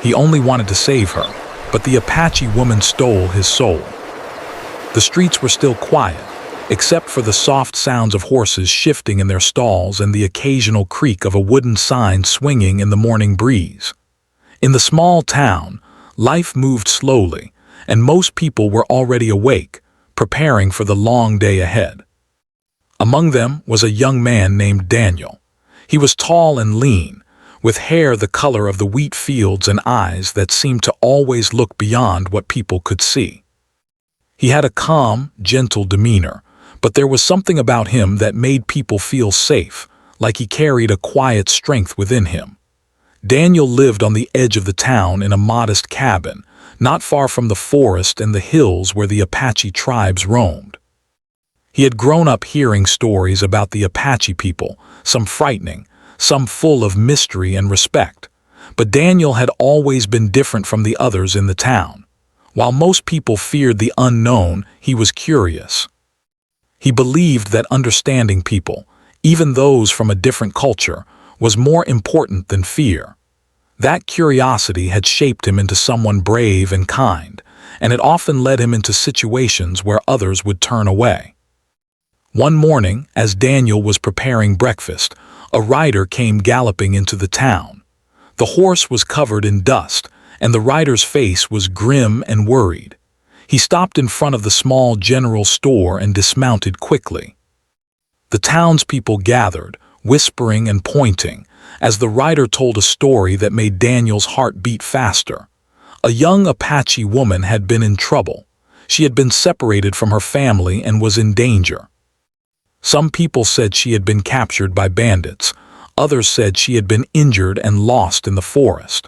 He only wanted to save her, but the Apache woman stole his soul. The streets were still quiet, except for the soft sounds of horses shifting in their stalls and the occasional creak of a wooden sign swinging in the morning breeze. In the small town, life moved slowly, and most people were already awake, preparing for the long day ahead. Among them was a young man named Daniel. He was tall and lean, with hair the color of the wheat fields and eyes that seemed to always look beyond what people could see. He had a calm, gentle demeanor, but there was something about him that made people feel safe, like he carried a quiet strength within him. Daniel lived on the edge of the town in a modest cabin, not far from the forest and the hills where the Apache tribes roamed. He had grown up hearing stories about the Apache people, some frightening, some full of mystery and respect. But Daniel had always been different from the others in the town. While most people feared the unknown, he was curious. He believed that understanding people, even those from a different culture, was more important than fear. That curiosity had shaped him into someone brave and kind, and it often led him into situations where others would turn away. One morning, as Daniel was preparing breakfast, a rider came galloping into the town. The horse was covered in dust, and the rider's face was grim and worried. He stopped in front of the small general store and dismounted quickly. The townspeople gathered, whispering and pointing, as the rider told a story that made Daniel's heart beat faster. A young Apache woman had been in trouble. She had been separated from her family and was in danger. Some people said she had been captured by bandits. Others said she had been injured and lost in the forest.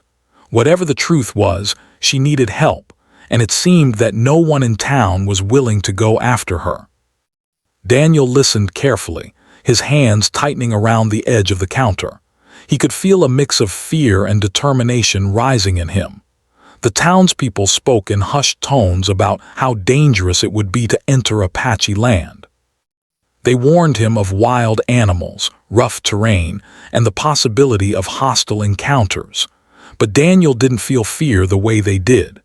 Whatever the truth was, she needed help, and it seemed that no one in town was willing to go after her. Daniel listened carefully, his hands tightening around the edge of the counter. He could feel a mix of fear and determination rising in him. The townspeople spoke in hushed tones about how dangerous it would be to enter Apache land. They warned him of wild animals, rough terrain, and the possibility of hostile encounters. But Daniel didn't feel fear the way they did.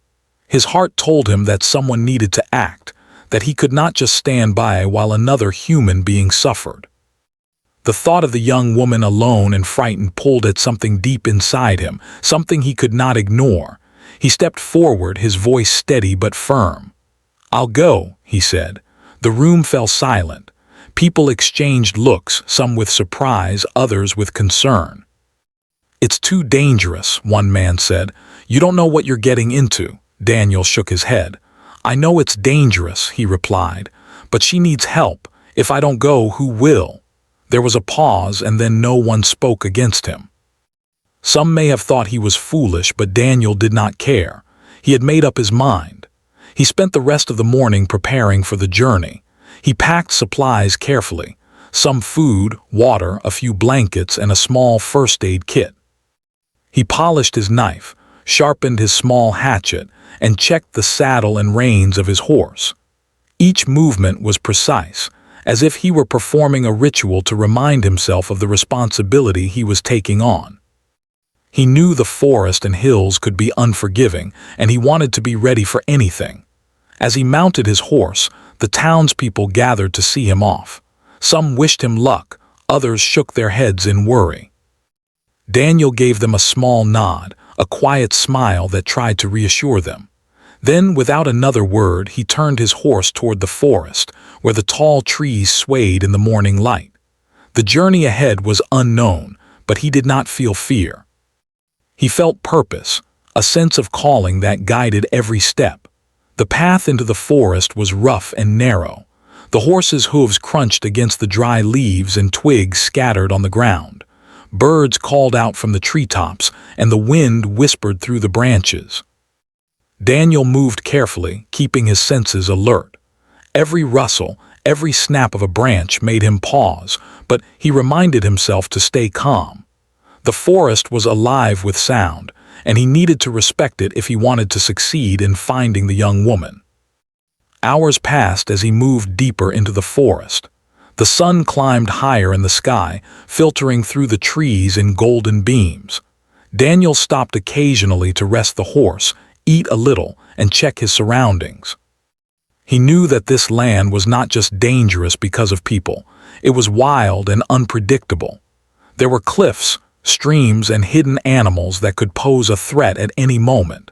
His heart told him that someone needed to act, that he could not just stand by while another human being suffered. The thought of the young woman alone and frightened pulled at something deep inside him, something he could not ignore. He stepped forward, his voice steady but firm. "I'll go," he said. The room fell silent. People exchanged looks, some with surprise, others with concern. "It's too dangerous," one man said. "You don't know what you're getting into." Daniel shook his head. "I know it's dangerous," he replied, "but she needs help. If I don't go, who will?" There was a pause, and then no one spoke against him. Some may have thought he was foolish, but Daniel did not care. He had made up his mind. He spent the rest of the morning preparing for the journey. He packed supplies carefully, some food, water, a few blankets, and a small first aid kit. He polished his knife, sharpened his small hatchet, and checked the saddle and reins of his horse. Each movement was precise, as if he were performing a ritual to remind himself of the responsibility he was taking on. He knew the forest and hills could be unforgiving, and he wanted to be ready for anything. As he mounted his horse, the townspeople gathered to see him off. Some wished him luck, others shook their heads in worry. Daniel gave them a small nod, a quiet smile that tried to reassure them. Then, without another word, he turned his horse toward the forest, where the tall trees swayed in the morning light. The journey ahead was unknown, but he did not feel fear. He felt purpose, a sense of calling that guided every step. The path into the forest was rough and narrow. The horse's hooves crunched against the dry leaves and twigs scattered on the ground. Birds called out from the treetops, and the wind whispered through the branches. Daniel moved carefully, keeping his senses alert. Every rustle, every snap of a branch made him pause, but he reminded himself to stay calm. The forest was alive with sound, and he needed to respect it if he wanted to succeed in finding the young woman. Hours passed as he moved deeper into the forest. The sun climbed higher in the sky, filtering through the trees in golden beams. Daniel stopped occasionally to rest the horse, eat a little, and check his surroundings. He knew that this land was not just dangerous because of people, it was wild and unpredictable. There were cliffs, streams, and hidden animals that could pose a threat at any moment.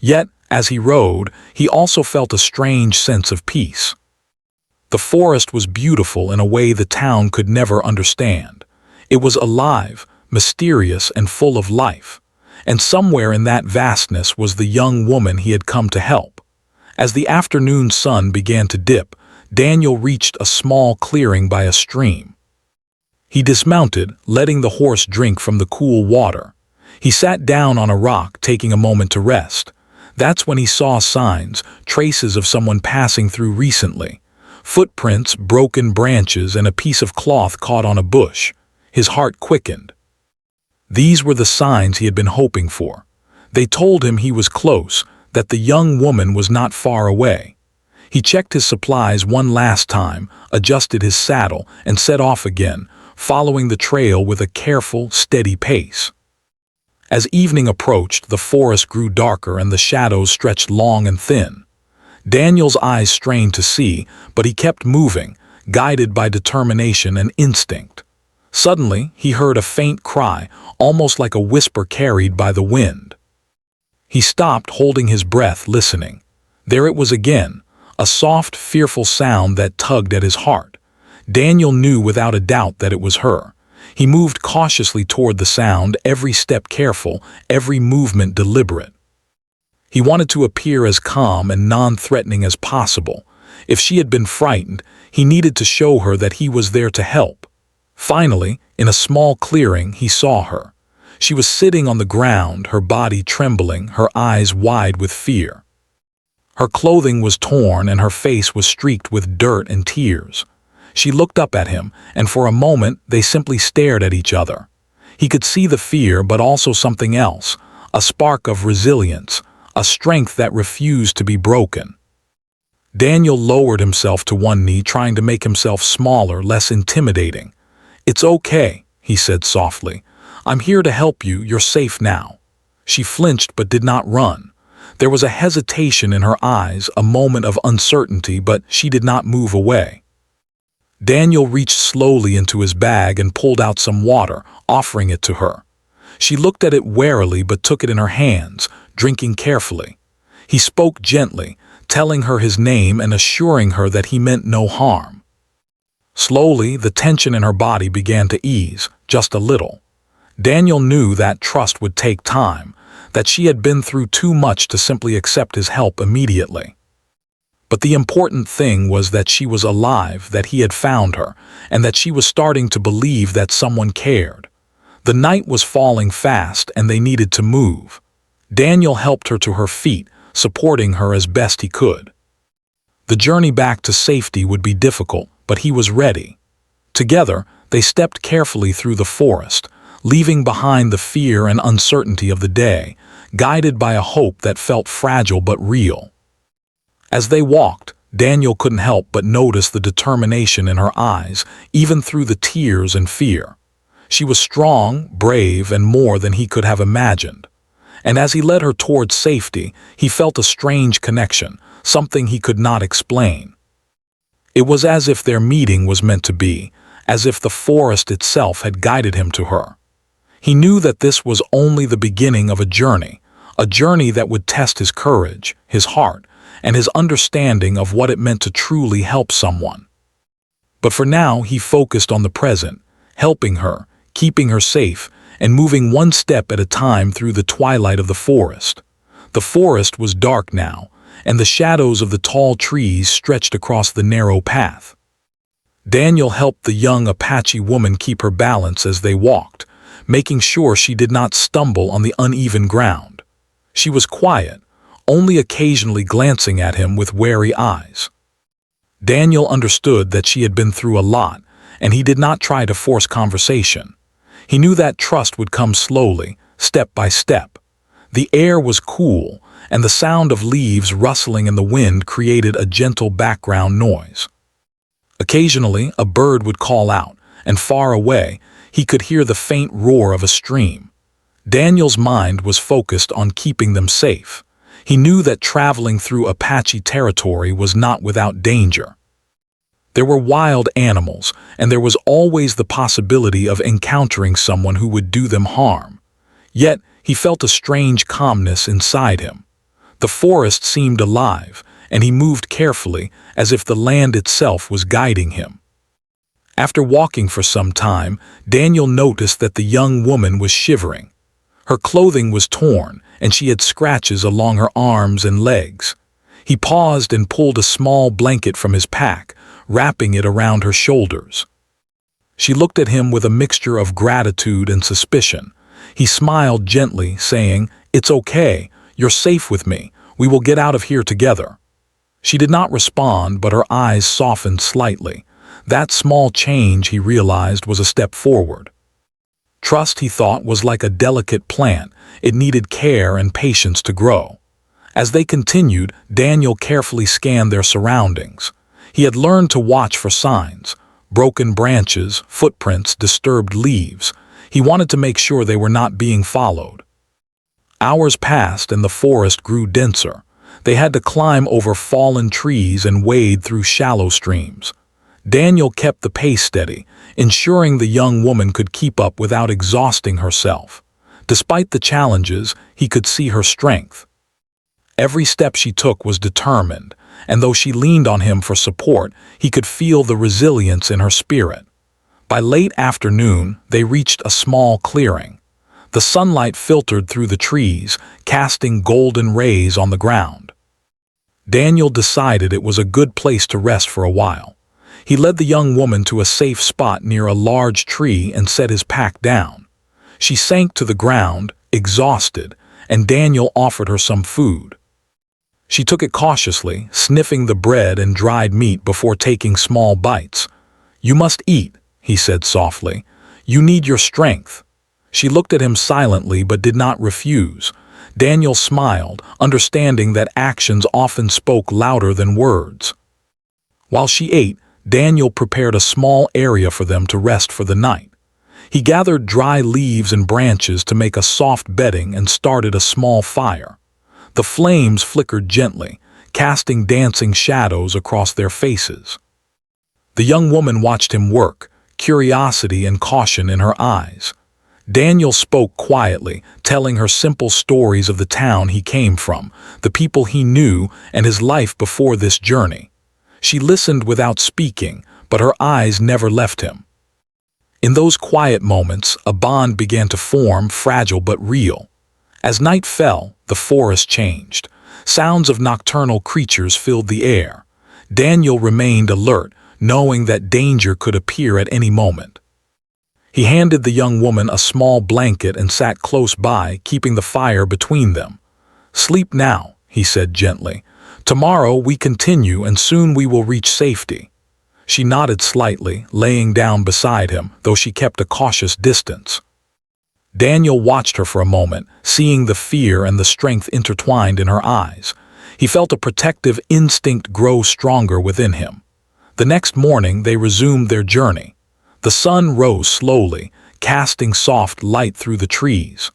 Yet, as he rode, he also felt a strange sense of peace. The forest was beautiful in a way the town could never understand. It was alive, mysterious, and full of life. And somewhere in that vastness was the young woman he had come to help. As the afternoon sun began to dip, Daniel reached a small clearing by a stream. He dismounted, letting the horse drink from the cool water. He sat down on a rock, taking a moment to rest. That's when he saw signs, traces of someone passing through recently. Footprints, broken branches, and a piece of cloth caught on a bush. His heart quickened. These were the signs he had been hoping for. They told him he was close, that the young woman was not far away. He checked his supplies one last time, adjusted his saddle, and set off again, following the trail with a careful, steady pace. As evening approached, the forest grew darker and the shadows stretched long and thin. Daniel's eyes strained to see, but he kept moving, guided by determination and instinct. Suddenly, he heard a faint cry, almost like a whisper carried by the wind. He stopped, holding his breath, listening. There it was again, a soft, fearful sound that tugged at his heart. Daniel knew without a doubt that it was her. He moved cautiously toward the sound, every step careful, every movement deliberate. He wanted to appear as calm and non-threatening as possible. If she had been frightened, he needed to show her that he was there to help. Finally, in a small clearing, he saw her. She was sitting on the ground, her body trembling, her eyes wide with fear. Her clothing was torn and her face was streaked with dirt and tears. She looked up at him, and for a moment they simply stared at each other. He could see the fear, but also something else, a spark of resilience, a strength that refused to be broken. Daniel lowered himself to one knee, trying to make himself smaller, less intimidating. "It's okay," he said softly. "I'm here to help you, you're safe now." She flinched but did not run. There was a hesitation in her eyes, a moment of uncertainty, but she did not move away. Daniel reached slowly into his bag and pulled out some water, offering it to her. She looked at it warily but took it in her hands, drinking carefully. He spoke gently, telling her his name and assuring her that he meant no harm. Slowly, the tension in her body began to ease, just a little. Daniel knew that trust would take time, that she had been through too much to simply accept his help immediately. But the important thing was that she was alive, that he had found her, and that she was starting to believe that someone cared. The night was falling fast and they needed to move. Daniel helped her to her feet, supporting her as best he could. The journey back to safety would be difficult, but he was ready. Together, they stepped carefully through the forest, leaving behind the fear and uncertainty of the day, guided by a hope that felt fragile but real. As they walked, Daniel couldn't help but notice the determination in her eyes, even through the tears and fear. She was strong, brave, and more than he could have imagined. And as he led her towards safety, he felt a strange connection, something he could not explain. It was as if their meeting was meant to be, as if the forest itself had guided him to her. He knew that this was only the beginning of a journey that would test his courage, his heart, and his understanding of what it meant to truly help someone. But for now, he focused on the present, helping her, keeping her safe, and moving one step at a time through the twilight of the forest. The forest was dark now, and the shadows of the tall trees stretched across the narrow path. Daniel helped the young Apache woman keep her balance as they walked, making sure she did not stumble on the uneven ground. She was quiet, only occasionally glancing at him with wary eyes. Daniel understood that she had been through a lot, and he did not try to force conversation. He knew that trust would come slowly, step by step. The air was cool, and the sound of leaves rustling in the wind created a gentle background noise. Occasionally, a bird would call out, and far away, he could hear the faint roar of a stream. Daniel's mind was focused on keeping them safe. He knew that traveling through Apache territory was not without danger. There were wild animals, and there was always the possibility of encountering someone who would do them harm. Yet, he felt a strange calmness inside him. The forest seemed alive, and he moved carefully, as if the land itself was guiding him. After walking for some time, Daniel noticed that the young woman was shivering. Her clothing was torn, and she had scratches along her arms and legs. He paused and pulled a small blanket from his pack, wrapping it around her shoulders. She looked at him with a mixture of gratitude and suspicion. He smiled gently, saying, "It's okay, you're safe with me, we will get out of here together." She did not respond, but her eyes softened slightly. That small change, he realized, was a step forward. Trust, he thought, was like a delicate plant. It needed care and patience to grow. As they continued, Daniel carefully scanned their surroundings. He had learned to watch for signs: broken branches, footprints, disturbed leaves. He wanted to make sure they were not being followed. Hours passed and the forest grew denser. They had to climb over fallen trees and wade through shallow streams. Daniel kept the pace steady, ensuring the young woman could keep up without exhausting herself. Despite the challenges, he could see her strength. Every step she took was determined, and though she leaned on him for support, he could feel the resilience in her spirit. By late afternoon, they reached a small clearing. The sunlight filtered through the trees, casting golden rays on the ground. Daniel decided it was a good place to rest for a while. He led the young woman to a safe spot near a large tree and set his pack down. She sank to the ground, exhausted, and Daniel offered her some food. She took it cautiously, sniffing the bread and dried meat before taking small bites. "You must eat," he said softly. "You need your strength." She looked at him silently but did not refuse. Daniel smiled, understanding that actions often spoke louder than words. While she ate, Daniel prepared a small area for them to rest for the night. He gathered dry leaves and branches to make a soft bedding and started a small fire. The flames flickered gently, casting dancing shadows across their faces. The young woman watched him work, curiosity and caution in her eyes. Daniel spoke quietly, telling her simple stories of the town he came from, the people he knew, and his life before this journey. She listened without speaking, but her eyes never left him. In those quiet moments, a bond began to form, fragile but real. As night fell, the forest changed. Sounds of nocturnal creatures filled the air. Daniel remained alert, knowing that danger could appear at any moment. He handed the young woman a small blanket and sat close by, keeping the fire between them. "Sleep now," he said gently. "Tomorrow we continue and soon we will reach safety." She nodded slightly, laying down beside him, though she kept a cautious distance. Daniel watched her for a moment, seeing the fear and the strength intertwined in her eyes. He felt a protective instinct grow stronger within him. The next morning they resumed their journey. The sun rose slowly, casting soft light through the trees.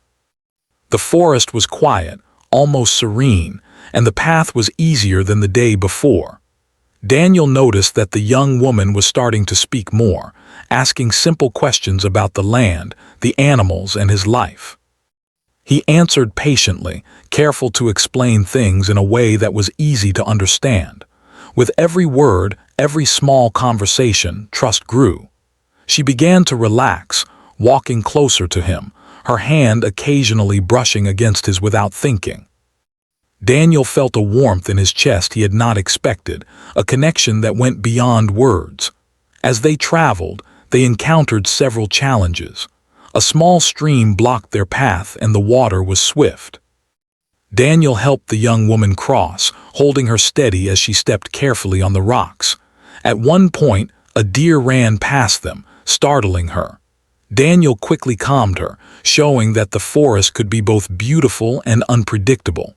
The forest was quiet, almost serene, and the path was easier than the day before. Daniel noticed that the young woman was starting to speak more, asking simple questions about the land, the animals, and his life. He answered patiently, careful to explain things in a way that was easy to understand. With every word, every small conversation, trust grew. She began to relax, walking closer to him, her hand occasionally brushing against his without thinking. Daniel felt a warmth in his chest he had not expected, a connection that went beyond words. As they traveled, they encountered several challenges. A small stream blocked their path and the water was swift. Daniel helped the young woman cross, holding her steady as she stepped carefully on the rocks. At one point, a deer ran past them, startling her. Daniel quickly calmed her, showing that the forest could be both beautiful and unpredictable.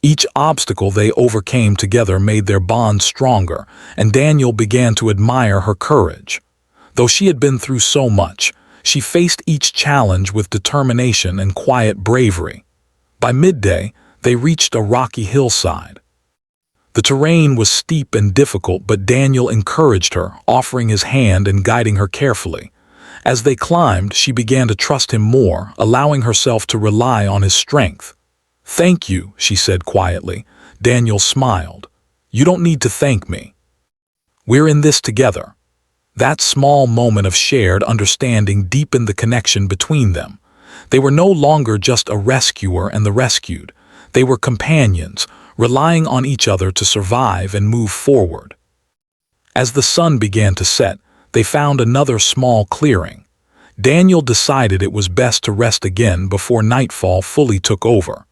Each obstacle they overcame together made their bond stronger, and Daniel began to admire her courage. Though she had been through so much, She faced each challenge with determination and quiet bravery. By midday, they reached a rocky hillside. The terrain was steep and difficult, but Daniel encouraged her, offering his hand and guiding her carefully. As they climbed, she began to trust him more, allowing herself to rely on his strength. "Thank you," she said quietly. Daniel smiled. "You don't need to thank me. We're in this together." That small moment of shared understanding deepened the connection between them. They were no longer just a rescuer and the rescued. They were companions, relying on each other to survive and move forward. As the sun began to set, they found another small clearing. Daniel decided it was best to rest again before nightfall fully took over.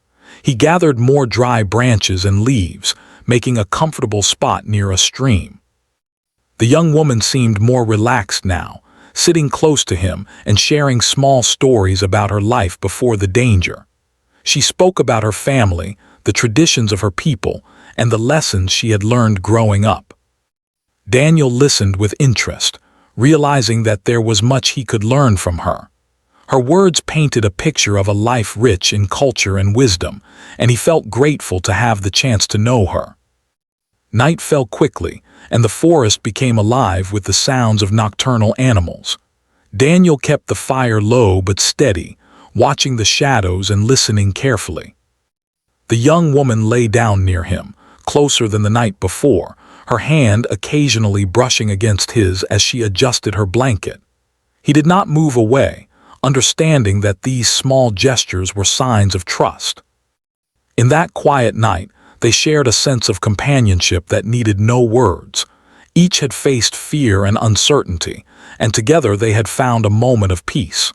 He gathered more dry branches and leaves, making a comfortable spot near a stream. The young woman seemed more relaxed now, sitting close to him and sharing small stories about her life before the danger. She spoke about her family, the traditions of her people, and the lessons she had learned growing up. Daniel listened with interest, realizing that there was much he could learn from her. Her words painted a picture of a life rich in culture and wisdom, and he felt grateful to have the chance to know her. Night fell quickly, and the forest became alive with the sounds of nocturnal animals. Daniel kept the fire low but steady, watching the shadows and listening carefully. The young woman lay down near him, closer than the night before, her hand occasionally brushing against his as she adjusted her blanket. He did not move away, understanding that these small gestures were signs of trust. In that quiet night, they shared a sense of companionship that needed no words. Each had faced fear and uncertainty, and together they had found a moment of peace.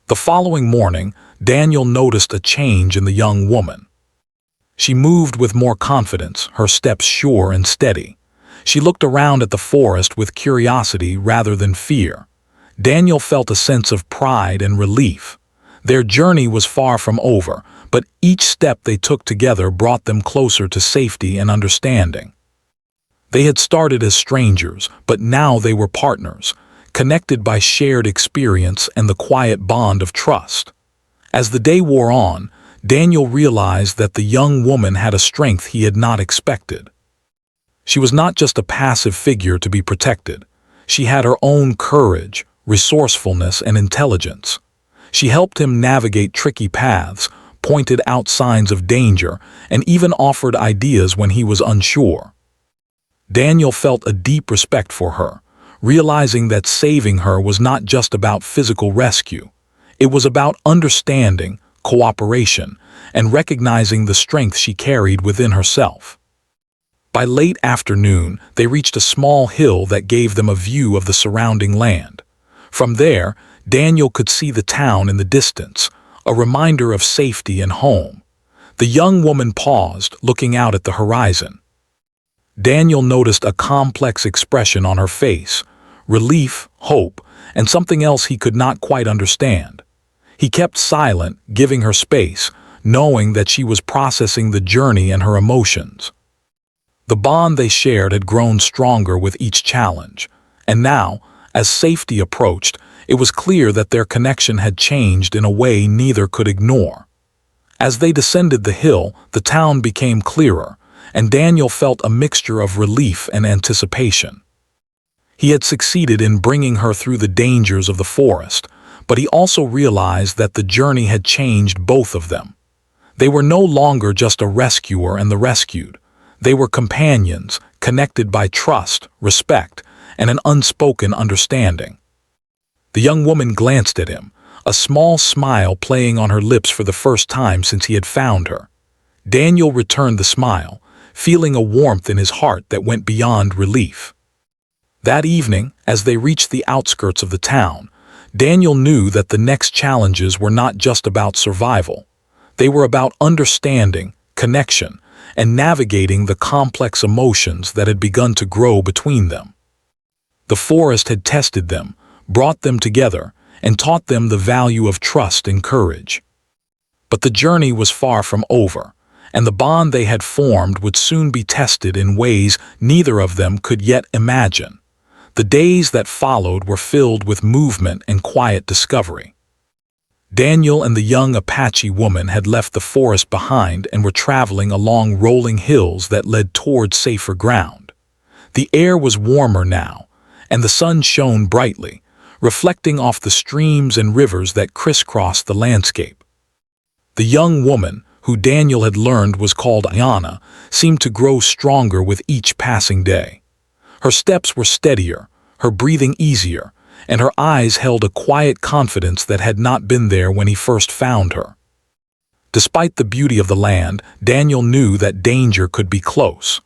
The following morning, Daniel noticed a change in the young woman. She moved with more confidence, her steps sure and steady. She looked around at the forest with curiosity rather than fear. Daniel felt a sense of pride and relief. Their journey was far from over, but each step they took together brought them closer to safety and understanding. They had started as strangers, but now they were partners, connected by shared experience and the quiet bond of trust. As the day wore on, Daniel realized that the young woman had a strength he had not expected. She was not just a passive figure to be protected. She had her own courage, resourcefulness, and intelligence. She helped him navigate tricky paths, pointed out signs of danger, and even offered ideas when he was unsure. Daniel felt a deep respect for her, realizing that saving her was not just about physical rescue. It was about understanding, cooperation, and recognizing the strength she carried within herself. By late afternoon, they reached a small hill that gave them a view of the surrounding land. From there, Daniel could see the town in the distance, a reminder of safety and home. The young woman paused, looking out at the horizon. Daniel noticed a complex expression on her face, relief, hope, and something else he could not quite understand. He kept silent, giving her space, knowing that she was processing the journey and her emotions. The bond they shared had grown stronger with each challenge, and now, as safety approached, it was clear that their connection had changed in a way neither could ignore. As they descended the hill, the town became clearer, and Daniel felt a mixture of relief and anticipation. He had succeeded in bringing her through the dangers of the forest, but he also realized that the journey had changed both of them. They were no longer just a rescuer and the rescued. They were companions, connected by trust, respect, and an unspoken understanding. The young woman glanced at him, a small smile playing on her lips for the first time since he had found her. Daniel returned the smile, feeling a warmth in his heart that went beyond relief. That evening, as they reached the outskirts of the town, Daniel knew that the next challenges were not just about survival. They were about understanding, connection, and navigating the complex emotions that had begun to grow between them. The forest had tested them, brought them together, and taught them the value of trust and courage. But the journey was far from over, and the bond they had formed would soon be tested in ways neither of them could yet imagine. The days that followed were filled with movement and quiet discovery. Daniel and the young Apache woman had left the forest behind and were traveling along rolling hills that led toward safer ground. The air was warmer now, and the sun shone brightly, reflecting off the streams and rivers that crisscrossed the landscape. The young woman, who Daniel had learned was called Ayana, seemed to grow stronger with each passing day. Her steps were steadier, her breathing easier, and her eyes held a quiet confidence that had not been there when he first found her. Despite the beauty of the land, Daniel knew that danger could be close.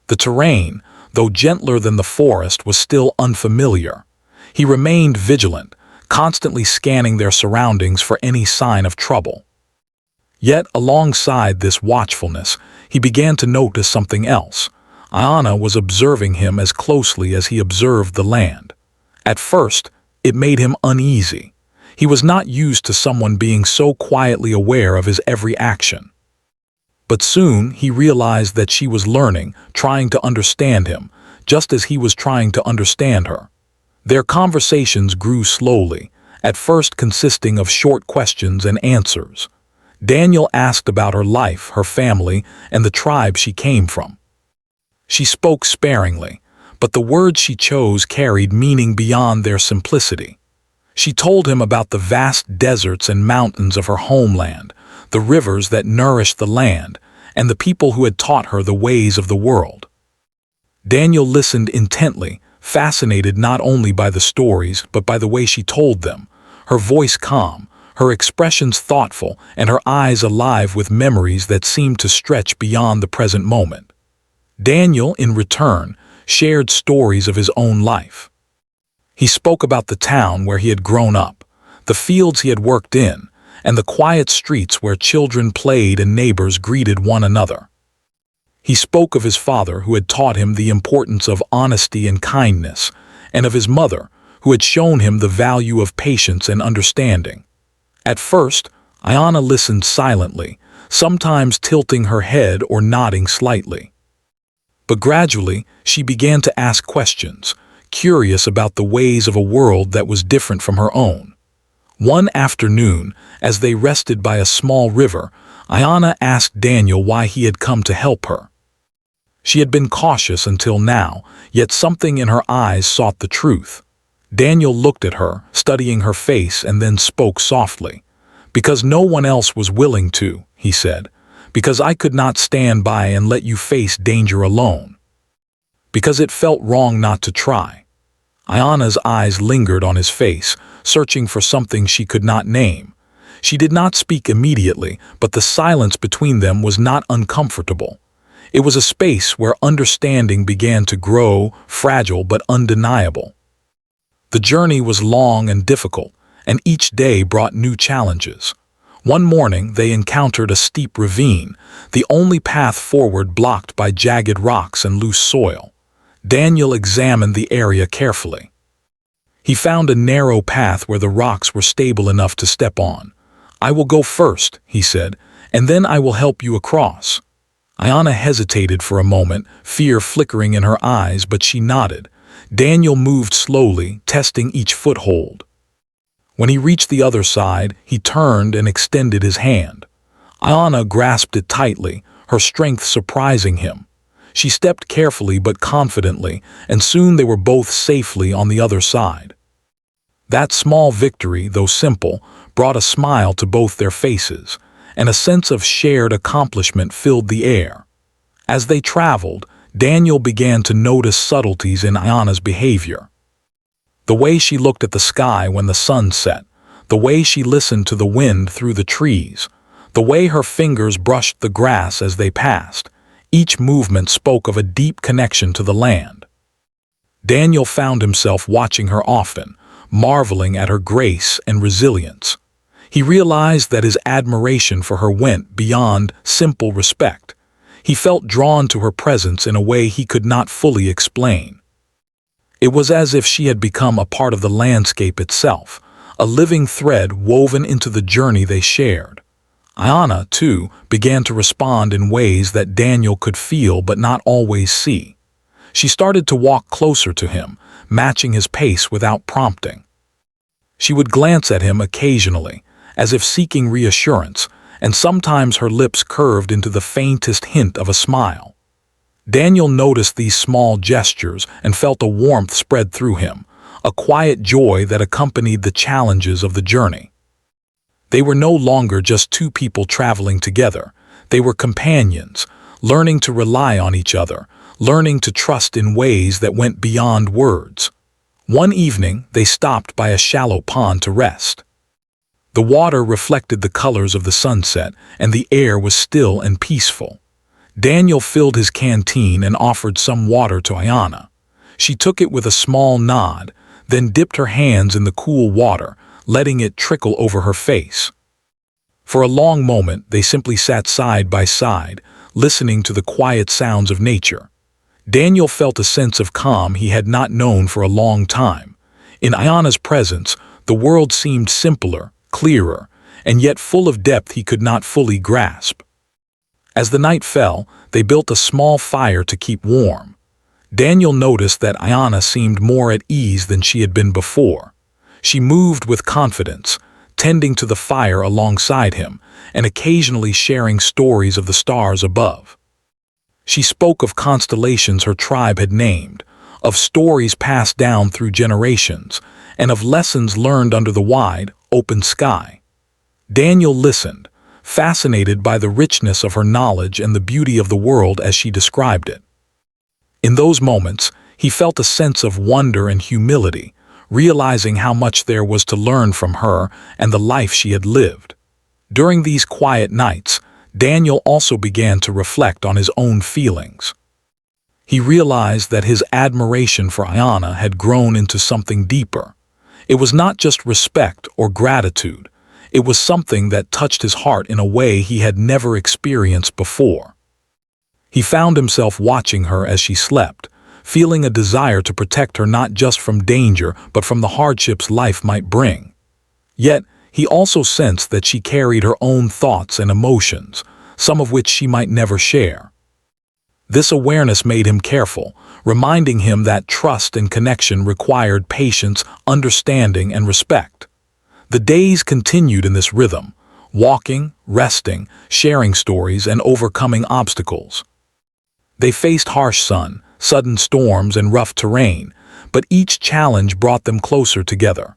The terrain, though gentler than the forest, was still unfamiliar. He remained vigilant, constantly scanning their surroundings for any sign of trouble. Yet, alongside this watchfulness, he began to notice something else. Ayana was observing him as closely as he observed the land. At first, it made him uneasy. He was not used to someone being so quietly aware of his every action. But soon he realized that she was learning, trying to understand him, just as he was trying to understand her. Their conversations grew slowly, at first consisting of short questions and answers. Daniel asked about her life, her family, and the tribe she came from. She spoke sparingly, but the words she chose carried meaning beyond their simplicity. She told him about the vast deserts and mountains of her homeland, the rivers that nourished the land, and the people who had taught her the ways of the world. Daniel listened intently, fascinated not only by the stories but by the way she told them, her voice calm, her expressions thoughtful, and her eyes alive with memories that seemed to stretch beyond the present moment. Daniel, in return, shared stories of his own life. He spoke about the town where he had grown up, the fields he had worked in, and the quiet streets where children played and neighbors greeted one another. He spoke of his father, who had taught him the importance of honesty and kindness, and of his mother, who had shown him the value of patience and understanding. At first, Ayana listened silently, sometimes tilting her head or nodding slightly. But gradually, she began to ask questions, curious about the ways of a world that was different from her own. One afternoon, as they rested by a small river, Ayana asked Daniel why he had come to help her. She had been cautious until now, yet something in her eyes sought the truth. Daniel looked at her, studying her face, and then spoke softly. "Because no one else was willing to," he said. "Because I could not stand by and let you face danger alone. Because it felt wrong not to try." Ayana's eyes lingered on his face, searching for something she could not name. She did not speak immediately, but the silence between them was not uncomfortable. It was a space where understanding began to grow, fragile but undeniable. The journey was long and difficult, and each day brought new challenges. One morning they encountered a steep ravine, the only path forward blocked by jagged rocks and loose soil. Daniel examined the area carefully. He found a narrow path where the rocks were stable enough to step on. "I will go first," he said, "and then I will help you across." Ayana hesitated for a moment, fear flickering in her eyes, but she nodded. Daniel moved slowly, testing each foothold. When he reached the other side, he turned and extended his hand. Ayana grasped it tightly, her strength surprising him. She stepped carefully but confidently, and soon they were both safely on the other side. That small victory, though simple, brought a smile to both their faces, and a sense of shared accomplishment filled the air. As they traveled, Daniel began to notice subtleties in Ayana's behavior. The way she looked at the sky when the sun set, the way she listened to the wind through the trees, the way her fingers brushed the grass as they passed. Each movement spoke of a deep connection to the land. Daniel found himself watching her often, marveling at her grace and resilience. He realized that his admiration for her went beyond simple respect. He felt drawn to her presence in a way he could not fully explain. It was as if she had become a part of the landscape itself, a living thread woven into the journey they shared. Ayana, too, began to respond in ways that Daniel could feel but not always see. She started to walk closer to him, matching his pace without prompting. She would glance at him occasionally, as if seeking reassurance, and sometimes her lips curved into the faintest hint of a smile. Daniel noticed these small gestures and felt a warmth spread through him, a quiet joy that accompanied the challenges of the journey. They were no longer just two people traveling together. They were companions, learning to rely on each other, learning to trust in ways that went beyond words. One evening, they stopped by a shallow pond to rest. The water reflected the colors of the sunset, and the air was still and peaceful. Daniel filled his canteen and offered some water to Ayana. She took it with a small nod, then dipped her hands in the cool water, letting it trickle over her face. For a long moment, they simply sat side by side, listening to the quiet sounds of nature. Daniel felt a sense of calm he had not known for a long time. In Ayana's presence, the world seemed simpler, clearer, and yet full of depth he could not fully grasp. As the night fell, they built a small fire to keep warm. Daniel noticed that Ayana seemed more at ease than she had been before. She moved with confidence, tending to the fire alongside him, and occasionally sharing stories of the stars above. She spoke of constellations her tribe had named, of stories passed down through generations, and of lessons learned under the wide, open sky. Daniel listened, fascinated by the richness of her knowledge and the beauty of the world as she described it. In those moments, he felt a sense of wonder and humility, realizing how much there was to learn from her and the life she had lived. During these quiet nights, Daniel also began to reflect on his own feelings. He realized that his admiration for Ayana had grown into something deeper. It was not just respect or gratitude. It was something that touched his heart in a way he had never experienced before. He found himself watching her as she slept, feeling a desire to protect her not just from danger but from the hardships life might bring. Yet, he also sensed that she carried her own thoughts and emotions, some of which she might never share. This awareness made him careful, reminding him that trust and connection required patience, understanding, and respect. The days continued in this rhythm, walking, resting, sharing stories, and overcoming obstacles. They faced harsh sun, sudden storms, and rough terrain, but each challenge brought them closer together.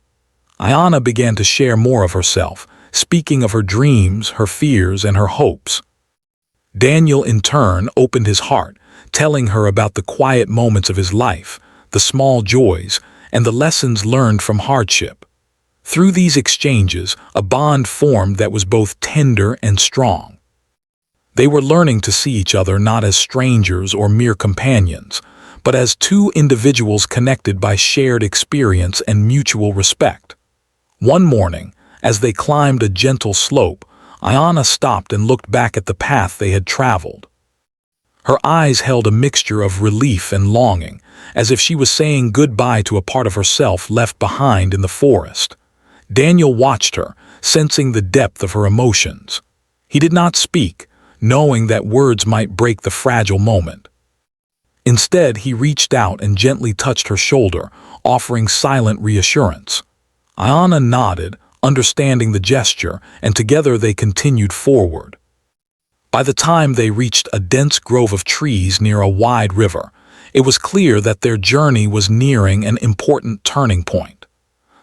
Ayana began to share more of herself, speaking of her dreams, her fears, and her hopes. Daniel, in turn, opened his heart, telling her about the quiet moments of his life, the small joys, and the lessons learned from hardship. Through these exchanges, a bond formed that was both tender and strong. They were learning to see each other not as strangers or mere companions, but as two individuals connected by shared experience and mutual respect. One morning, as they climbed a gentle slope, Ayana stopped and looked back at the path they had traveled. Her eyes held a mixture of relief and longing, as if she was saying goodbye to a part of herself left behind in the forest. Daniel watched her, sensing the depth of her emotions. He did not speak, knowing that words might break the fragile moment. Instead, he reached out and gently touched her shoulder, offering silent reassurance. Ayana nodded, understanding the gesture, and together they continued forward. By the time they reached a dense grove of trees near a wide river, it was clear that their journey was nearing an important turning point.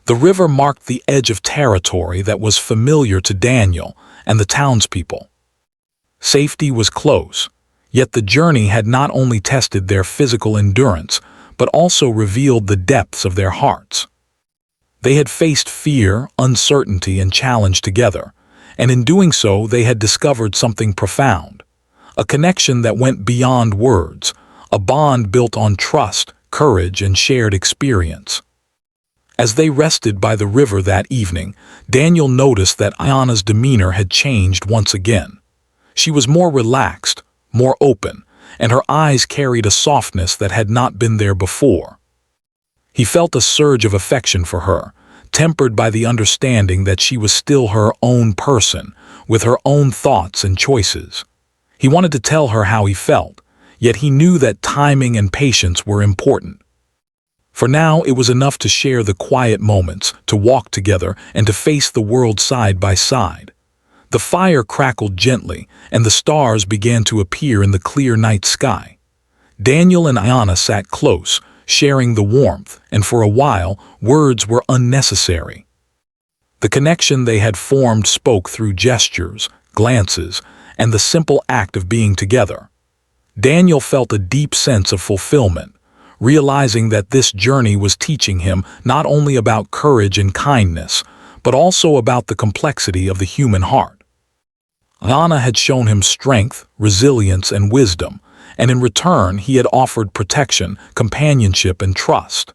The river marked the edge of territory that was familiar to Daniel and the townspeople. Safety was close, yet the journey had not only tested their physical endurance, but also revealed the depths of their hearts. They had faced fear, uncertainty, and challenge together, and in doing so they had discovered something profound, a connection that went beyond words, a bond built on trust, courage, and shared experience. As they rested by the river that evening, Daniel noticed that Ayana's demeanor had changed once again. She was more relaxed, more open, and her eyes carried a softness that had not been there before. He felt a surge of affection for her, tempered by the understanding that she was still her own person, with her own thoughts and choices. He wanted to tell her how he felt, yet he knew that timing and patience were important. For now, it was enough to share the quiet moments, to walk together, and to face the world side by side. The fire crackled gently, and the stars began to appear in the clear night sky. Daniel and Ayanna sat close, sharing the warmth, and for a while, words were unnecessary. The connection they had formed spoke through gestures, glances, and the simple act of being together. Daniel felt a deep sense of fulfillment, realizing that this journey was teaching him not only about courage and kindness, but also about the complexity of the human heart. Ayanna had shown him strength, resilience, and wisdom, and in return he had offered protection, companionship, and trust.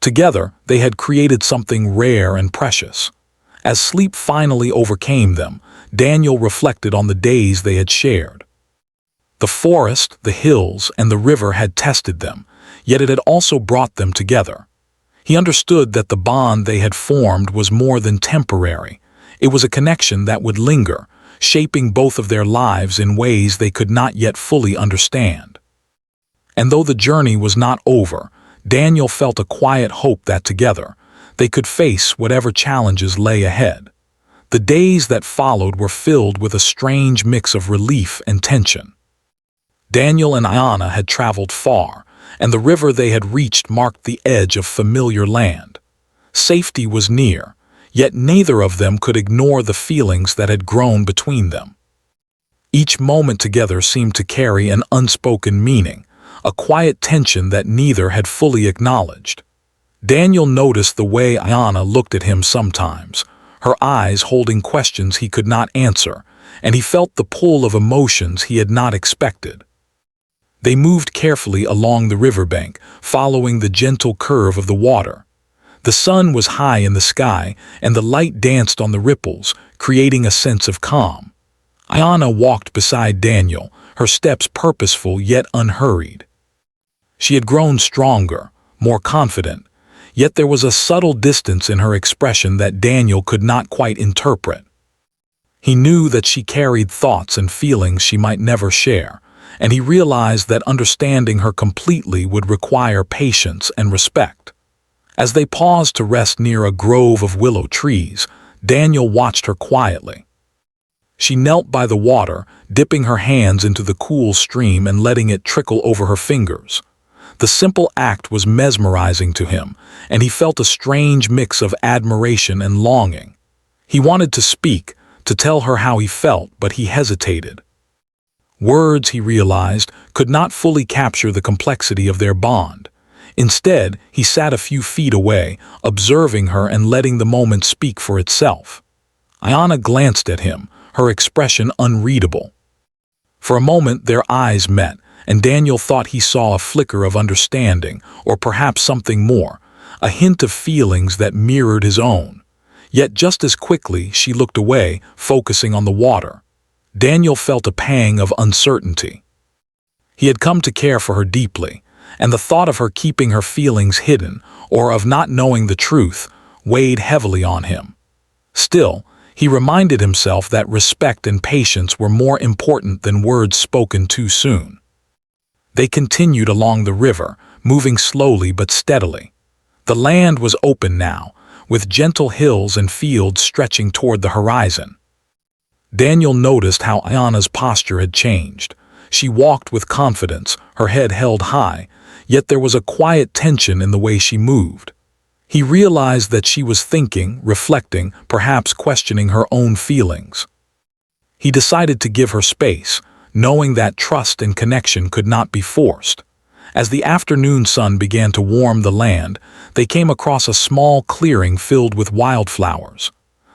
Together, they had created something rare and precious. As sleep finally overcame them, Daniel reflected on the days they had shared. The forest, the hills, and the river had tested them, yet it had also brought them together. He understood that the bond they had formed was more than temporary. It was a connection that would linger, shaping both of their lives in ways they could not yet fully understand. And though the journey was not over, Daniel felt a quiet hope that together, they could face whatever challenges lay ahead. The days that followed were filled with a strange mix of relief and tension. Daniel and Ayanna had traveled far, and the river they had reached marked the edge of familiar land. Safety was near, yet neither of them could ignore the feelings that had grown between them. Each moment together seemed to carry an unspoken meaning, a quiet tension that neither had fully acknowledged. Daniel noticed the way Ayanna looked at him sometimes, her eyes holding questions he could not answer, and he felt the pull of emotions he had not expected. They moved carefully along the riverbank, following the gentle curve of the water. The sun was high in the sky, and the light danced on the ripples, creating a sense of calm. Ayanna walked beside Daniel, her steps purposeful yet unhurried. She had grown stronger, more confident, yet there was a subtle distance in her expression that Daniel could not quite interpret. He knew that she carried thoughts and feelings she might never share, and he realized that understanding her completely would require patience and respect. As they paused to rest near a grove of willow trees, Daniel watched her quietly. She knelt by the water, dipping her hands into the cool stream and letting it trickle over her fingers. The simple act was mesmerizing to him, and he felt a strange mix of admiration and longing. He wanted to speak, to tell her how he felt, but he hesitated. Words, he realized, could not fully capture the complexity of their bond. Instead, he sat a few feet away, observing her and letting the moment speak for itself. Ayanna glanced at him, her expression unreadable. For a moment, their eyes met, and Daniel thought he saw a flicker of understanding, or perhaps something more, a hint of feelings that mirrored his own. Yet just as quickly, she looked away, focusing on the water. Daniel felt a pang of uncertainty. He had come to care for her deeply, and the thought of her keeping her feelings hidden, or of not knowing the truth, weighed heavily on him. Still, he reminded himself that respect and patience were more important than words spoken too soon. They continued along the river, moving slowly but steadily. The land was open now, with gentle hills and fields stretching toward the horizon. Daniel noticed how Ayanna's posture had changed. She walked with confidence, her head held high, yet there was a quiet tension in the way she moved. He realized that she was thinking, reflecting, perhaps questioning her own feelings. He decided to give her space, knowing that trust and connection could not be forced. As the afternoon sun began to warm the land, they came across a small clearing filled with wildflowers.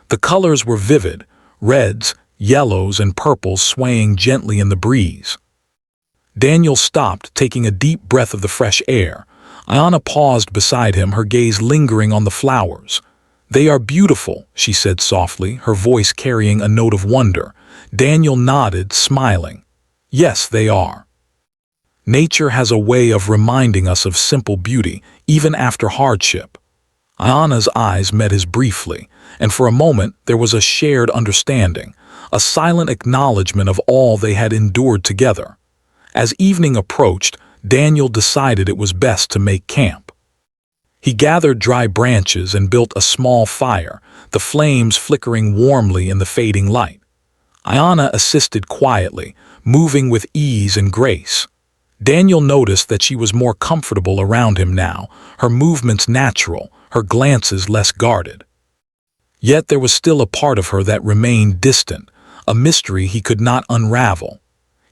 The colors were vivid, reds, yellows, and purples swaying gently in the breeze. Daniel stopped, taking a deep breath of the fresh air. Ayanna paused beside him, her gaze lingering on the flowers. "They are beautiful," she said softly, her voice carrying a note of wonder. Daniel nodded, smiling. "Yes, they are. Nature has a way of reminding us of simple beauty, even after hardship." Ayanna's eyes met his briefly, and for a moment there was a shared understanding, a silent acknowledgement of all they had endured together. As evening approached, Daniel decided it was best to make camp. He gathered dry branches and built a small fire, the flames flickering warmly in the fading light. Ayanna assisted quietly, moving with ease and grace. Daniel noticed that she was more comfortable around him now, her movements natural, her glances less guarded. Yet there was still a part of her that remained distant, a mystery he could not unravel.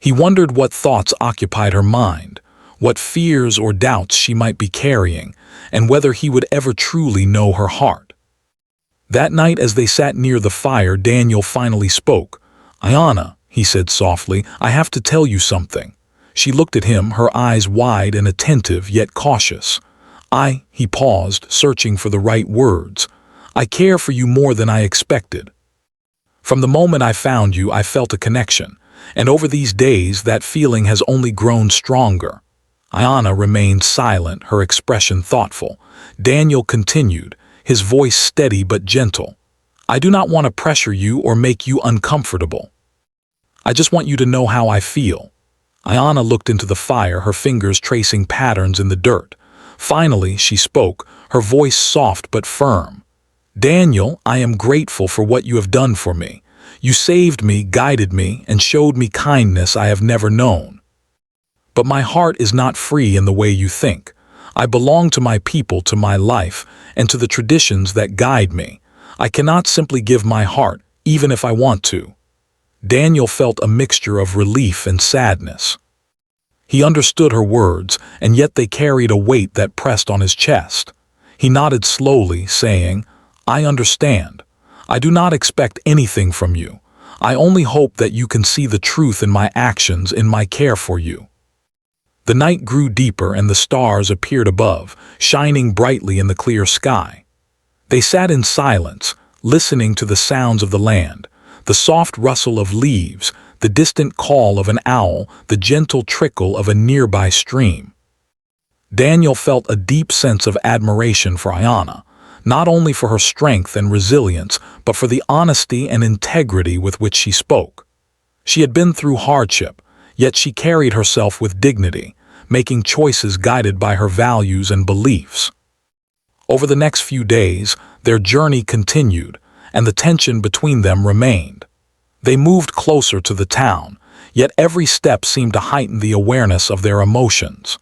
He wondered what thoughts occupied her mind, what fears or doubts she might be carrying, and whether he would ever truly know her heart. That night, as they sat near the fire, Daniel finally spoke. "Ayanna," he said softly, "I have to tell you something." She looked at him, her eyes wide and attentive, yet cautious. He paused, searching for the right words. "I care for you more than I expected. From the moment I found you, I felt a connection, and over these days that feeling has only grown stronger." Ayanna remained silent, her expression thoughtful. Daniel continued, his voice steady but gentle. "I do not want to pressure you or make you uncomfortable. I just want you to know how I feel." Ayanna looked into the fire, her fingers tracing patterns in the dirt. Finally, she spoke, her voice soft but firm. "Daniel, I am grateful for what you have done for me. You saved me, guided me, and showed me kindness I have never known. But my heart is not free in the way you think. I belong to my people, to my life, and to the traditions that guide me. I cannot simply give my heart, even if I want to." Daniel felt a mixture of relief and sadness. He understood her words, and yet they carried a weight that pressed on his chest. He nodded slowly, saying, "I understand. I do not expect anything from you. I only hope that you can see the truth in my actions, in my care for you." The night grew deeper and the stars appeared above, shining brightly in the clear sky. They sat in silence, listening to the sounds of the land, the soft rustle of leaves, the distant call of an owl, the gentle trickle of a nearby stream. Daniel felt a deep sense of admiration for Ayanna, not only for her strength and resilience, but for the honesty and integrity with which she spoke. She had been through hardship, yet she carried herself with dignity, making choices guided by her values and beliefs. Over the next few days, their journey continued, and the tension between them remained. They moved closer to the town, yet every step seemed to heighten the awareness of their emotions.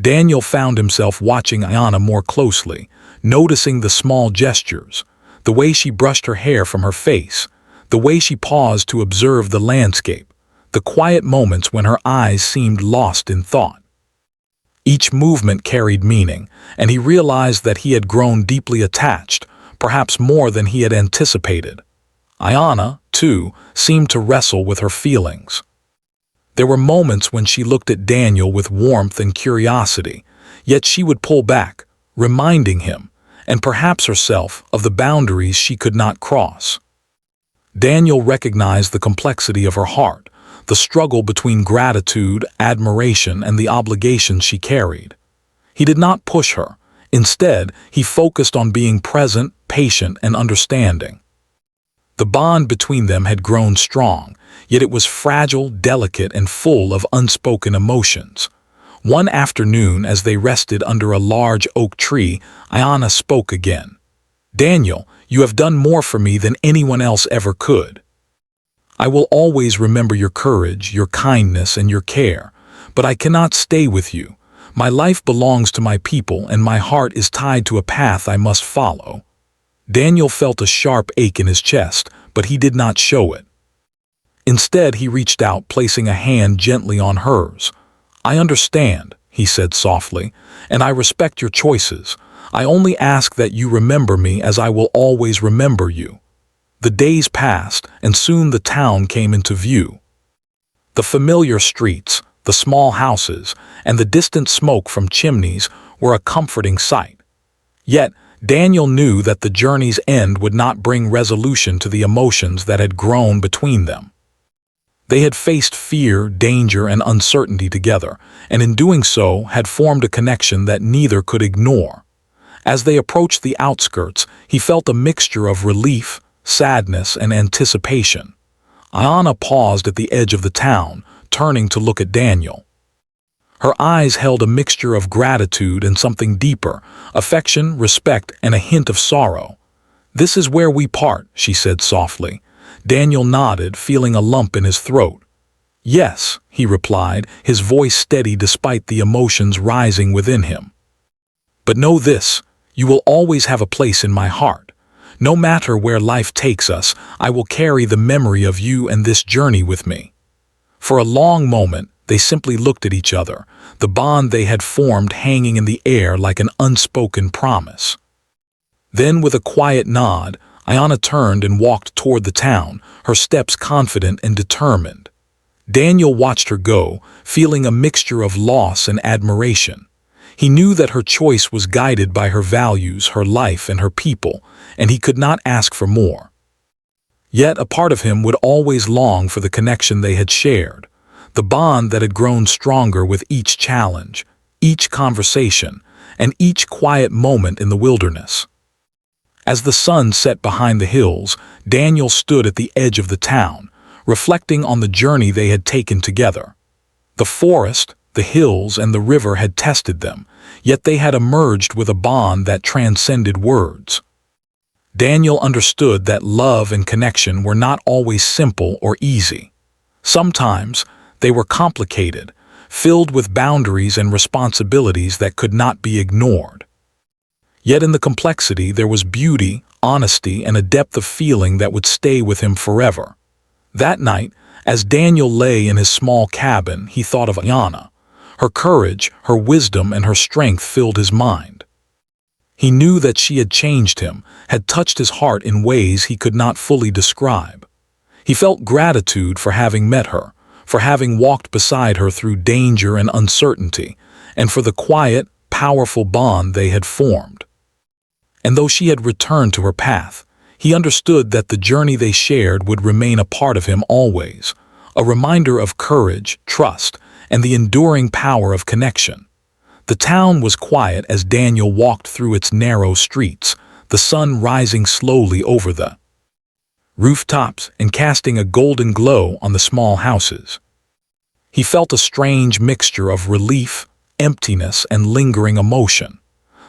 Daniel found himself watching Ayanna more closely, noticing the small gestures, the way she brushed her hair from her face, the way she paused to observe the landscape, the quiet moments when her eyes seemed lost in thought. Each movement carried meaning, and he realized that he had grown deeply attached, perhaps more than he had anticipated. Ayanna, too, seemed to wrestle with her feelings. There were moments when she looked at Daniel with warmth and curiosity, yet she would pull back, reminding him, and perhaps herself, of the boundaries she could not cross. Daniel recognized the complexity of her heart, the struggle between gratitude, admiration, and the obligations she carried. He did not push her. Instead, he focused on being present, patient, and understanding. The bond between them had grown strong, yet it was fragile, delicate, and full of unspoken emotions. One afternoon, as they rested under a large oak tree, Ayanna spoke again. "Daniel, you have done more for me than anyone else ever could. I will always remember your courage, your kindness, and your care, but I cannot stay with you. My life belongs to my people, and my heart is tied to a path I must follow." Daniel felt a sharp ache in his chest, but he did not show it. Instead, he reached out, placing a hand gently on hers. "I understand," he said softly, "and I respect your choices. I only ask that you remember me as I will always remember you." The days passed, and soon the town came into view. The familiar streets, the small houses, and the distant smoke from chimneys were a comforting sight. Yet, Daniel knew that the journey's end would not bring resolution to the emotions that had grown between them. They had faced fear, danger, and uncertainty together, and in doing so had formed a connection that neither could ignore. As they approached the outskirts, he felt a mixture of relief, sadness, and anticipation. Ayanna paused at the edge of the town, turning to look at Daniel. Her eyes held a mixture of gratitude and something deeper, affection, respect, and a hint of sorrow. "This is where we part," she said softly. Daniel nodded, feeling a lump in his throat. "Yes," he replied, his voice steady despite the emotions rising within him. "But know this, you will always have a place in my heart. No matter where life takes us, I will carry the memory of you and this journey with me." For a long moment, they simply looked at each other, the bond they had formed hanging in the air like an unspoken promise. Then, with a quiet nod, Ayana turned and walked toward the town, her steps confident and determined. Daniel watched her go, feeling a mixture of loss and admiration. He knew that her choice was guided by her values, her life, and her people, and he could not ask for more. Yet a part of him would always long for the connection they had shared, the bond that had grown stronger with each challenge, each conversation, and each quiet moment in the wilderness. As the sun set behind the hills, Daniel stood at the edge of the town, reflecting on the journey they had taken together. The forest, the hills, and the river had tested them, yet they had emerged with a bond that transcended words. Daniel understood that love and connection were not always simple or easy. Sometimes, they were complicated, filled with boundaries and responsibilities that could not be ignored. Yet in the complexity there was beauty, honesty, and a depth of feeling that would stay with him forever. That night, as Daniel lay in his small cabin, he thought of Ayana. Her courage, her wisdom, and her strength filled his mind. He knew that she had changed him, had touched his heart in ways he could not fully describe. He felt gratitude for having met her, for having walked beside her through danger and uncertainty, and for the quiet, powerful bond they had formed. And though she had returned to her path, he understood that the journey they shared would remain a part of him always, a reminder of courage, trust, and the enduring power of connection. The town was quiet as Daniel walked through its narrow streets, the sun rising slowly over the rooftops and casting a golden glow on the small houses. He felt a strange mixture of relief, emptiness, and lingering emotion.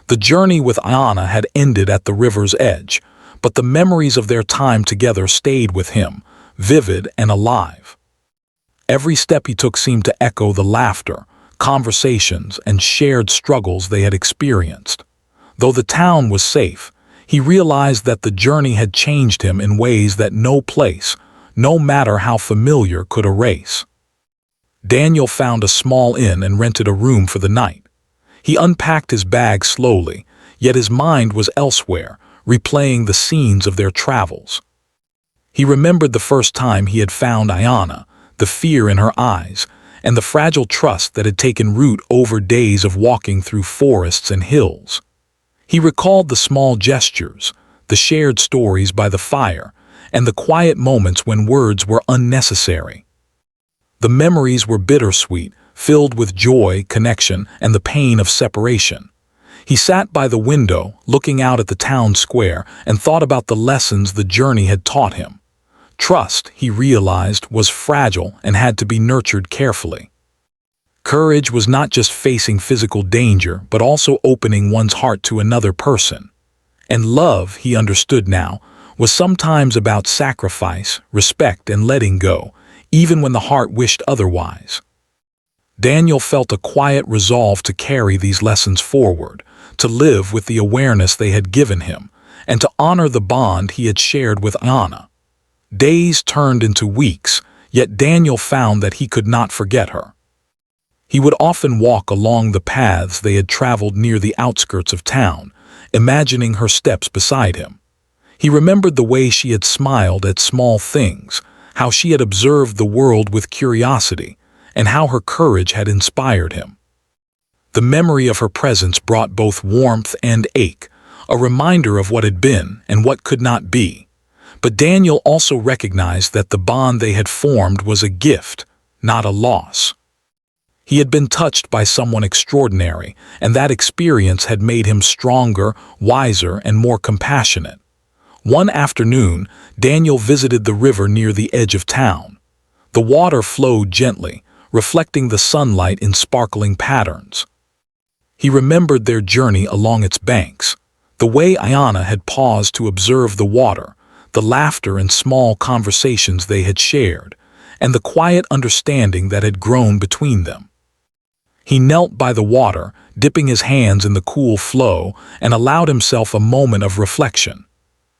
The journey with Ayana had ended at the river's edge, but the memories of their time together stayed with him, vivid and alive. Every step he took seemed to echo the laughter, conversations, and shared struggles they had experienced. Though the town was safe, he realized that the journey had changed him in ways that no place, no matter how familiar, could erase. Daniel found a small inn and rented a room for the night. He unpacked his bag slowly, yet his mind was elsewhere, replaying the scenes of their travels. He remembered the first time he had found Ayana, the fear in her eyes, and the fragile trust that had taken root over days of walking through forests and hills. He recalled the small gestures, the shared stories by the fire, and the quiet moments when words were unnecessary. The memories were bittersweet, filled with joy, connection, and the pain of separation. He sat by the window, looking out at the town square, and thought about the lessons the journey had taught him. Trust, he realized, was fragile and had to be nurtured carefully. Courage was not just facing physical danger, but also opening one's heart to another person. And love, he understood now, was sometimes about sacrifice, respect, and letting go, even when the heart wished otherwise. Daniel felt a quiet resolve to carry these lessons forward, to live with the awareness they had given him, and to honor the bond he had shared with Ayana. Days turned into weeks, yet Daniel found that he could not forget her. He would often walk along the paths they had traveled near the outskirts of town, imagining her steps beside him. He remembered the way she had smiled at small things, how she had observed the world with curiosity, and how her courage had inspired him. The memory of her presence brought both warmth and ache, a reminder of what had been and what could not be. But Daniel also recognized that the bond they had formed was a gift, not a loss. He had been touched by someone extraordinary, and that experience had made him stronger, wiser, and more compassionate. One afternoon, Daniel visited the river near the edge of town. The water flowed gently, reflecting the sunlight in sparkling patterns. He remembered their journey along its banks, the way Ayana had paused to observe the water, the laughter and small conversations they had shared, and the quiet understanding that had grown between them. He knelt by the water, dipping his hands in the cool flow, and allowed himself a moment of reflection.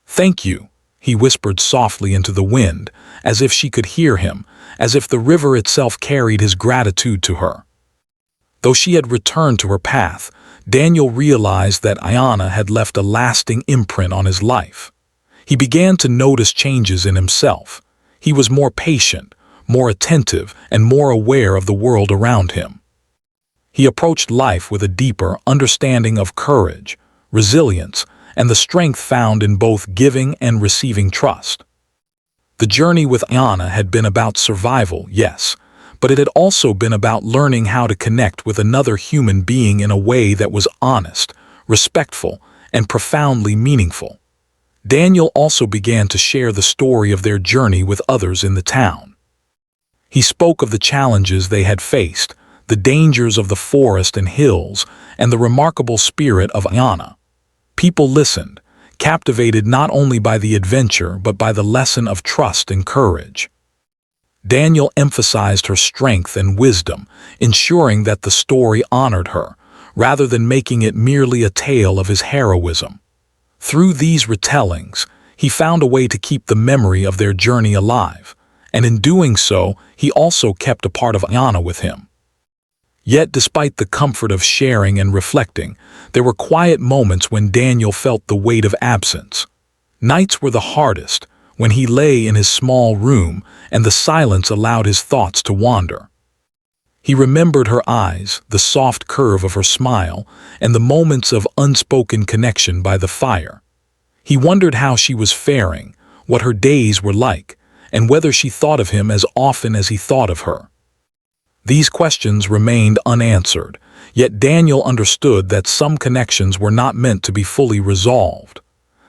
"Thank you," he whispered softly into the wind, as if she could hear him, as if the river itself carried his gratitude to her. Though she had returned to her path, Daniel realized that Ayana had left a lasting imprint on his life. He began to notice changes in himself. He was more patient, more attentive, and more aware of the world around him. He approached life with a deeper understanding of courage, resilience, and the strength found in both giving and receiving trust. The journey with Ayana had been about survival, yes, but it had also been about learning how to connect with another human being in a way that was honest, respectful, and profoundly meaningful. Daniel also began to share the story of their journey with others in the town. He spoke of the challenges they had faced, the dangers of the forest and hills, and the remarkable spirit of Ayana. People listened, captivated not only by the adventure but by the lesson of trust and courage. Daniel emphasized her strength and wisdom, ensuring that the story honored her, rather than making it merely a tale of his heroism. Through these retellings, he found a way to keep the memory of their journey alive, and in doing so, he also kept a part of Ayana with him. Yet despite the comfort of sharing and reflecting, there were quiet moments when Daniel felt the weight of absence. Nights were the hardest, when he lay in his small room and the silence allowed his thoughts to wander. He remembered her eyes, the soft curve of her smile, and the moments of unspoken connection by the fire. He wondered how she was faring, what her days were like, and whether she thought of him as often as he thought of her. These questions remained unanswered, yet Daniel understood that some connections were not meant to be fully resolved.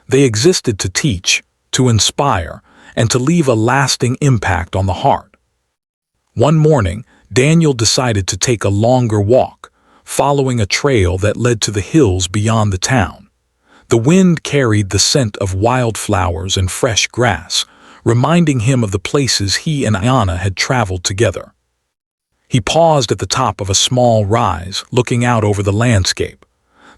They existed to teach, to inspire, and to leave a lasting impact on the heart. One morning, Daniel decided to take a longer walk, following a trail that led to the hills beyond the town. The wind carried the scent of wildflowers and fresh grass, reminding him of the places he and Ayana had traveled together. He paused at the top of a small rise, looking out over the landscape.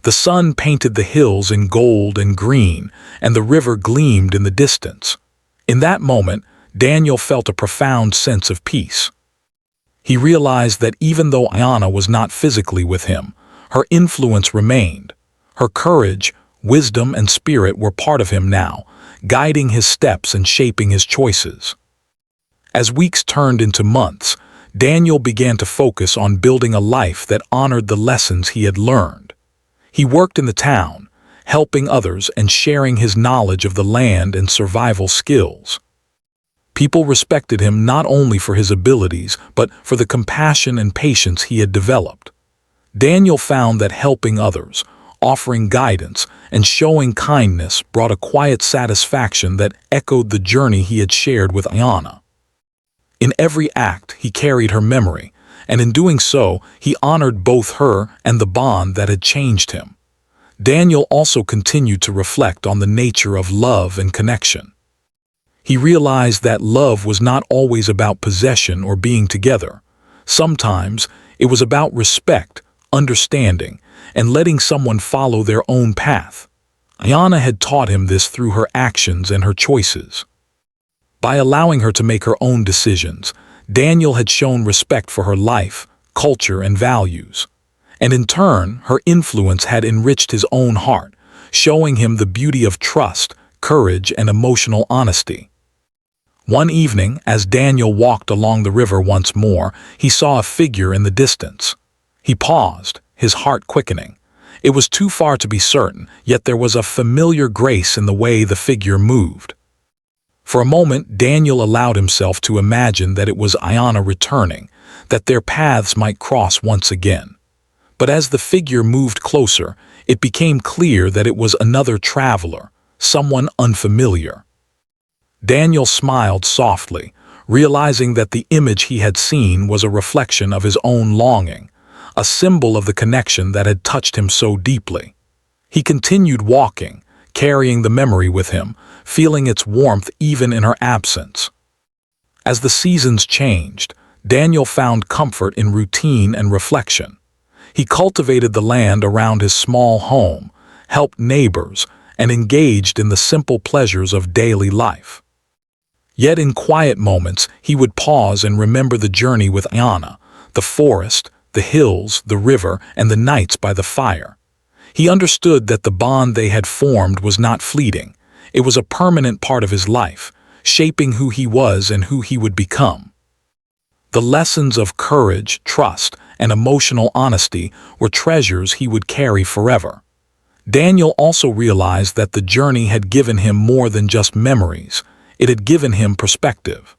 The sun painted the hills in gold and green, and the river gleamed in the distance. In that moment, Daniel felt a profound sense of peace. He realized that even though Ayana was not physically with him, her influence remained. Her courage, wisdom, and spirit were part of him now, guiding his steps and shaping his choices. As weeks turned into months, Daniel began to focus on building a life that honored the lessons he had learned. He worked in the town, helping others and sharing his knowledge of the land and survival skills. People respected him not only for his abilities, but for the compassion and patience he had developed. Daniel found that helping others, offering guidance, and showing kindness brought a quiet satisfaction that echoed the journey he had shared with Ayana. In every act, he carried her memory, and in doing so, he honored both her and the bond that had changed him. Daniel also continued to reflect on the nature of love and connection. He realized that love was not always about possession or being together. Sometimes, it was about respect, understanding, and letting someone follow their own path. Ayana had taught him this through her actions and her choices. By allowing her to make her own decisions, Daniel had shown respect for her life, culture, and values. And in turn, her influence had enriched his own heart, showing him the beauty of trust, courage, and emotional honesty. One evening, as Daniel walked along the river once more, he saw a figure in the distance. He paused, his heart quickening. It was too far to be certain, yet there was a familiar grace in the way the figure moved. For a moment, Daniel allowed himself to imagine that it was Ayana returning, that their paths might cross once again. But as the figure moved closer, it became clear that it was another traveler, someone unfamiliar. Daniel smiled softly, realizing that the image he had seen was a reflection of his own longing, a symbol of the connection that had touched him so deeply. He continued walking, carrying the memory with him, feeling its warmth even in her absence. As the seasons changed, Daniel found comfort in routine and reflection. He cultivated the land around his small home, helped neighbors, and engaged in the simple pleasures of daily life. Yet in quiet moments, he would pause and remember the journey with Ayana, the forest, the hills, the river, and the nights by the fire. He understood that the bond they had formed was not fleeting. It was a permanent part of his life, shaping who he was and who he would become. The lessons of courage, trust, and emotional honesty were treasures he would carry forever. Daniel also realized that the journey had given him more than just memories. It had given him perspective.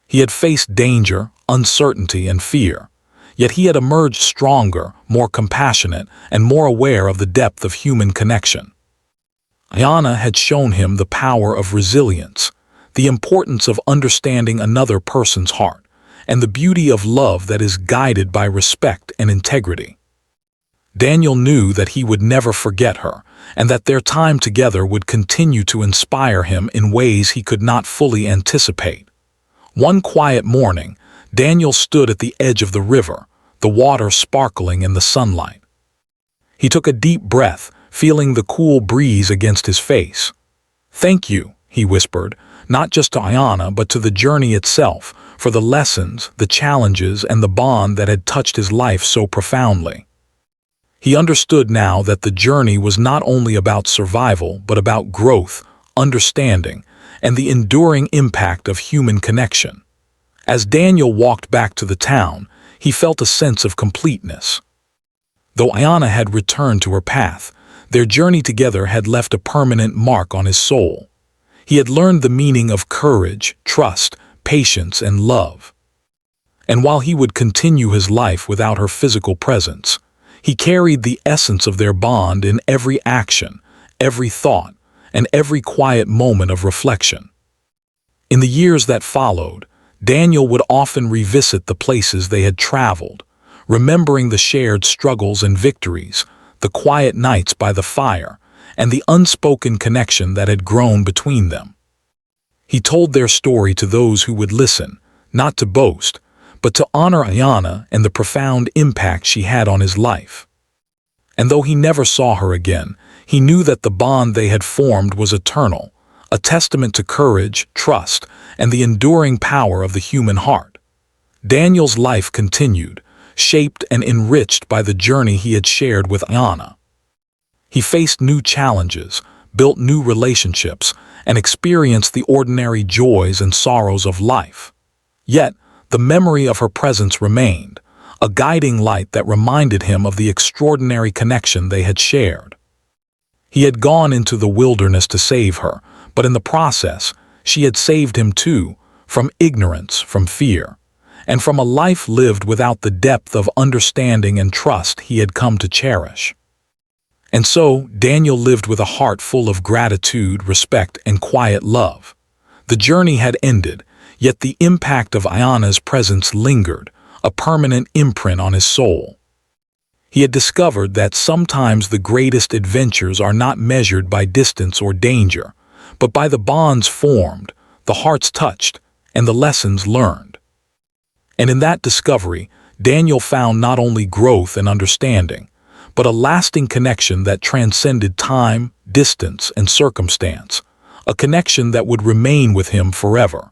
He had faced danger, uncertainty, and fear, yet he had emerged stronger, more compassionate, and more aware of the depth of human connection. Ayana had shown him the power of resilience, the importance of understanding another person's heart, and the beauty of love that is guided by respect and integrity. Daniel knew that he would never forget her, and that their time together would continue to inspire him in ways he could not fully anticipate. One quiet morning, Daniel stood at the edge of the river, the water sparkling in the sunlight. He took a deep breath, feeling the cool breeze against his face. "Thank you," he whispered, not just to Ayana but to the journey itself, for the lessons, the challenges, and the bond that had touched his life so profoundly. He understood now that the journey was not only about survival but about growth, understanding, and the enduring impact of human connection. As Daniel walked back to the town, he felt a sense of completeness. Though Ayana had returned to her path, their journey together had left a permanent mark on his soul. He had learned the meaning of courage, trust, patience, and love. And while he would continue his life without her physical presence, he carried the essence of their bond in every action, every thought, and every quiet moment of reflection. In the years that followed, Daniel would often revisit the places they had traveled, remembering the shared struggles and victories, the quiet nights by the fire, and the unspoken connection that had grown between them. He told their story to those who would listen, not to boast, but to honor Ayana and the profound impact she had on his life. And though he never saw her again, he knew that the bond they had formed was eternal, a testament to courage, trust, and the enduring power of the human heart. Daniel's life continued, shaped and enriched by the journey he had shared with Ayana. He faced new challenges, built new relationships, and experienced the ordinary joys and sorrows of life. Yet, the memory of her presence remained, a guiding light that reminded him of the extraordinary connection they had shared. He had gone into the wilderness to save her, but in the process, she had saved him too, from ignorance, from fear, and from a life lived without the depth of understanding and trust he had come to cherish. And so, Daniel lived with a heart full of gratitude, respect, and quiet love. The journey had ended, yet the impact of Ayana's presence lingered, a permanent imprint on his soul. He had discovered that sometimes the greatest adventures are not measured by distance or danger, but by the bonds formed, the hearts touched, and the lessons learned. And in that discovery, Daniel found not only growth and understanding, but a lasting connection that transcended time, distance, and circumstance, a connection that would remain with him forever.